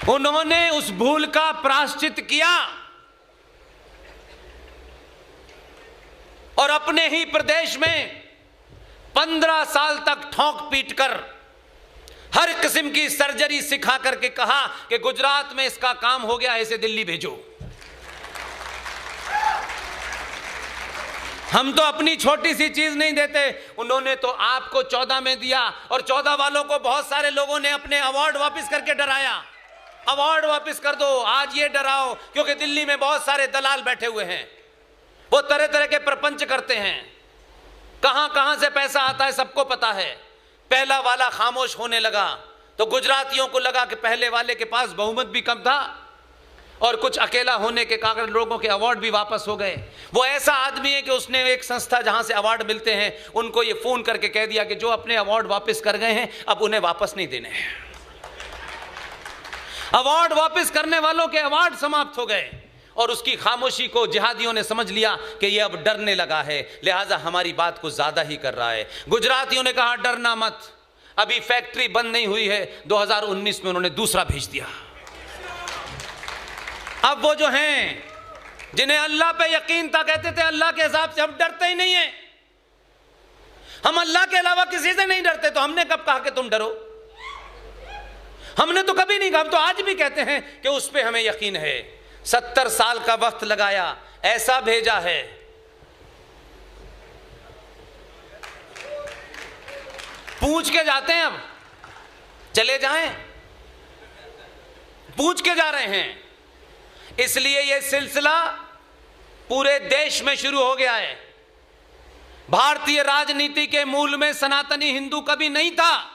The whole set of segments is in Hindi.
उन्होंने उस भूल का प्रायश्चित किया और अपने ही प्रदेश में 15 साल तक ठोक पीट कर हर किस्म की सर्जरी सिखा करके कहा कि गुजरात में इसका काम हो गया, इसे दिल्ली भेजो। हम तो अपनी छोटी सी चीज नहीं देते, उन्होंने तो आपको 14 में दिया और 14 वालों को बहुत सारे लोगों ने अपने अवार्ड वापस करके डराया, अवार्ड वापस कर दो, आज ये डराओ, क्योंकि दिल्ली में बहुत सारे दलाल बैठे हुए हैं, वो तरह तरह के प्रपंच करते हैं, कहां कहां से पैसा आता है सबको पता है। पहला वाला खामोश होने लगा तो गुजरातियों को लगा कि पहले वाले के पास बहुमत भी कम था और कुछ अकेला होने के कारण लोगों के अवार्ड भी वापस हो गए। वो ऐसा आदमी है कि उसने एक संस्था जहां से अवार्ड मिलते हैं उनको ये फोन करके कह दिया कि जो अपने अवार्ड वापस कर गए हैं अब उन्हें वापस नहीं देने हैं। अवार्ड वापस करने वालों के अवार्ड समाप्त हो गए और उसकी खामोशी को जिहादियों ने समझ लिया कि ये अब डरने लगा है, लिहाजा हमारी बात को ज्यादा ही कर रहा है। गुजरातियों ने कहा डरना मत, अभी फैक्ट्री बंद नहीं हुई है, 2019 में उन्होंने दूसरा भेज दिया। अब वो जो हैं जिन्हें अल्लाह पे यकीन था, कहते थे अल्लाह के हिसाब से हम डरते ही नहीं है, हम अल्लाह के अलावा किसी से नहीं डरते, तो हमने कब कहा कि तुम डरो? हमने तो कभी नहीं कहा, हम तो आज भी कहते हैं कि उस पे हमें यकीन है। 70 साल का वक्त लगाया, ऐसा भेजा है। पूछ के जाते हैं, अब चले जाएं, पूछ के जा रहे हैं। इसलिए यह सिलसिला पूरे देश में शुरू हो गया है। भारतीय राजनीति के मूल में सनातनी हिंदू कभी नहीं था।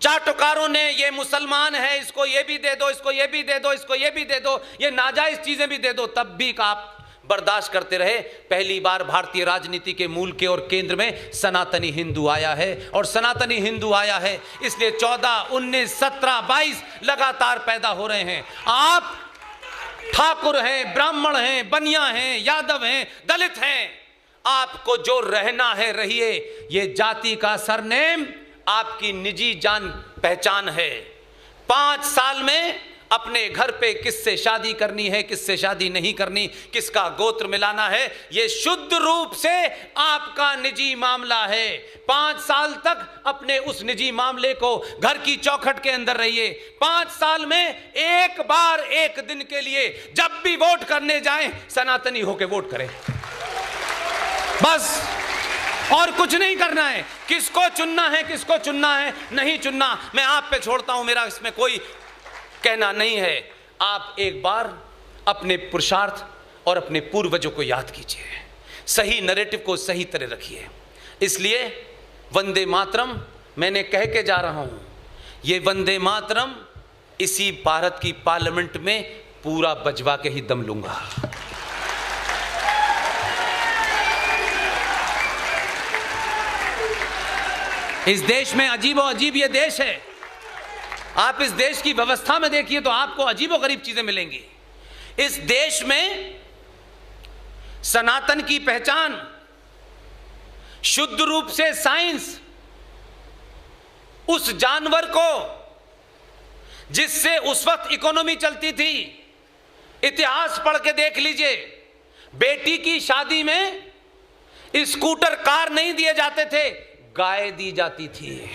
चाटुकारों ने ये मुसलमान है, इसको ये भी दे दो, इसको ये भी दे दो, इसको ये भी दे दो, ये नाजायज चीजें भी दे दो, तब भी आप बर्दाश्त करते रहे। पहली बार भारतीय राजनीति के मूल के और केंद्र में सनातनी हिंदू आया है और सनातनी हिंदू आया है इसलिए 14, 19, 17, 22 लगातार पैदा हो रहे हैं। आप ठाकुर हैं, ब्राह्मण हैं, बनिया हैं, यादव हैं, दलित हैं, आपको जो रहना है रहिए। ये जाति का सरनेम आपकी निजी जान पहचान है। 5 साल में अपने घर पे किससे शादी करनी है, किससे शादी नहीं करनी, किसका गोत्र मिलाना है, यह शुद्ध रूप से आपका निजी मामला है। 5 साल तक अपने उस निजी मामले को घर की चौखट के अंदर रहिए। 5 साल में एक बार, एक दिन के लिए जब भी वोट करने जाएं, सनातनी होके वोट करें, बस, और कुछ नहीं करना है। किसको चुनना है, किसको चुनना है, नहीं चुनना, मैं आप पे छोड़ता हूं, मेरा इसमें कोई कहना नहीं है। आप एक बार अपने पुरुषार्थ और अपने पूर्वजों को याद कीजिए, सही नैरेटिव को सही तरह रखिए। इसलिए वंदे मातरम मैंने कह के जा रहा हूं, ये वंदे मातरम इसी भारत की पार्लियामेंट में पूरा बजवा के ही दम लूंगा। इस देश में अजीबो अजीब ये देश है। आप इस देश की व्यवस्था में देखिए तो आपको अजीबो गरीब चीजें मिलेंगी। इस देश में सनातन की पहचान शुद्ध रूप से साइंस, उस जानवर को जिससे उस वक्त इकोनॉमी चलती थी, इतिहास पढ़ के देख लीजिए। बेटी की शादी में स्कूटर, कार नहीं दिए जाते थे, गाय दी जाती थी।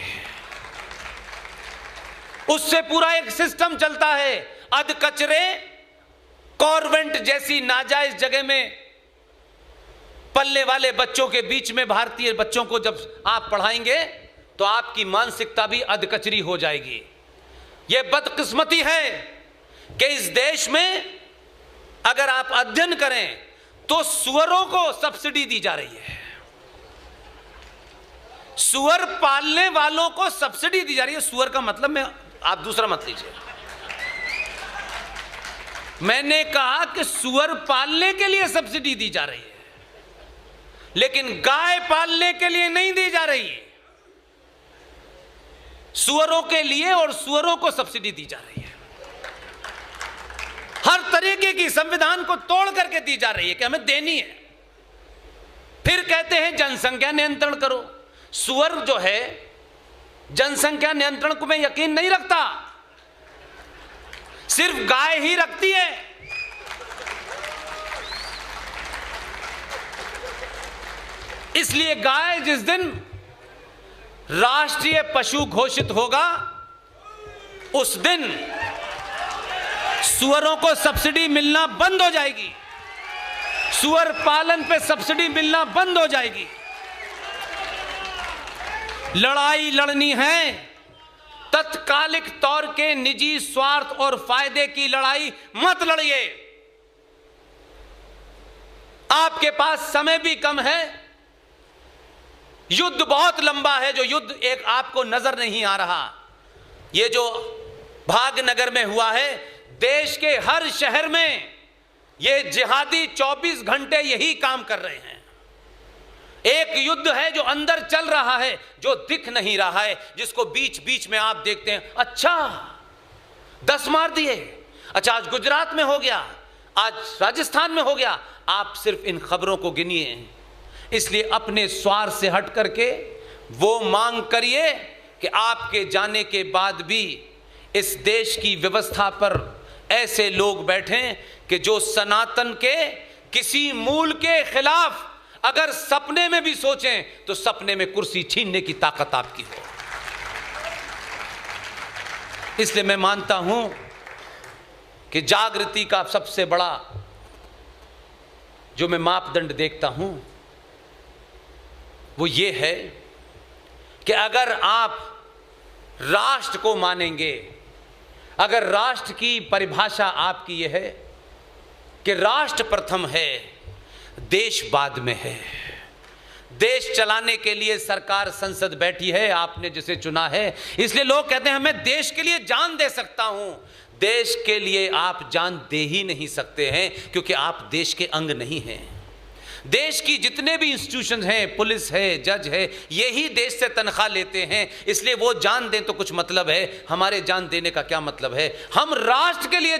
उससे पूरा एक सिस्टम चलता है। अध कचरे कॉन्वेंट जैसी नाजायज जगह में पलने वाले बच्चों के बीच में भारतीय बच्चों को जब आप पढ़ाएंगे तो आपकी मानसिकता भी अध कचरी हो जाएगी। यह बदकिस्मती है कि इस देश में अगर आप अध्ययन करें तो सुअरों को सब्सिडी दी जा रही है। सुअर पालने वालों को सब्सिडी दी जा रही है। सुअर का मतलब में आप दूसरा मत लीजिए। मैंने कहा कि सुअर पालने के लिए सब्सिडी दी जा रही है, लेकिन गाय पालने के लिए नहीं दी जा रही है। सुअरों के लिए और सुअरों को सब्सिडी दी जा रही है। हर तरीके की संविधान को तोड़ करके दी जा रही है कि हमें देनी है। फिर कहते हैं जनसंख्या नियंत्रण करो। सुअर जो है जनसंख्या नियंत्रण को में यकीन नहीं रखता। सिर्फ गाय ही रखती है। इसलिए गाय जिस दिन राष्ट्रीय पशु घोषित होगा, उस दिन सुअरों को सब्सिडी मिलना बंद हो जाएगी, सुअर पालन पे सब्सिडी मिलना बंद हो जाएगी। लड़ाई लड़नी है, तत्कालिक तौर के निजी स्वार्थ और फायदे की लड़ाई मत लड़िए। आपके पास समय भी कम है, युद्ध बहुत लंबा है, जो युद्ध एक आपको नजर नहीं आ रहा। ये जो भागनगर में हुआ है, देश के हर शहर में ये जिहादी 24 घंटे यही काम कर रहे हैं। एक युद्ध है जो अंदर चल रहा है, जो दिख नहीं रहा है, जिसको बीच बीच में आप देखते हैं, अच्छा 10 मार दिए, अच्छा आज गुजरात में हो गया, आज राजस्थान में हो गया। आप सिर्फ इन खबरों को गिनिए। इसलिए अपने स्वार्थ से हट करके वो मांग करिए कि आपके जाने के बाद भी इस देश की व्यवस्था पर ऐसे लोग बैठें कि जो सनातन के किसी मूल के खिलाफ अगर सपने में भी सोचें तो सपने में कुर्सी छीनने की ताकत आपकी हो। इसलिए मैं मानता हूं कि जागृति का सबसे बड़ा जो मैं मापदंड देखता हूं वो ये है कि अगर आप राष्ट्र को मानेंगे, अगर राष्ट्र की परिभाषा आपकी यह है कि राष्ट्र प्रथम है, देश बाद में है। देश चलाने के लिए सरकार संसद बैठी है, आपने जिसे चुना है, इसलिए लोग कहते हैं मैं देश के लिए जान दे सकता हूं। देश के लिए आप जान दे ही नहीं सकते हैं, क्योंकि आप देश के अंग नहीं हैं। देश की जितने भी इंस्टीट्यूशन हैं, पुलिस है, जज है, यही देश से तनख्वाह लेते हैं। इसलिए वो जान दें तो कुछ मतलब है, हमारे जान देने का क्या मतलब है। हम राष्ट्र के लिए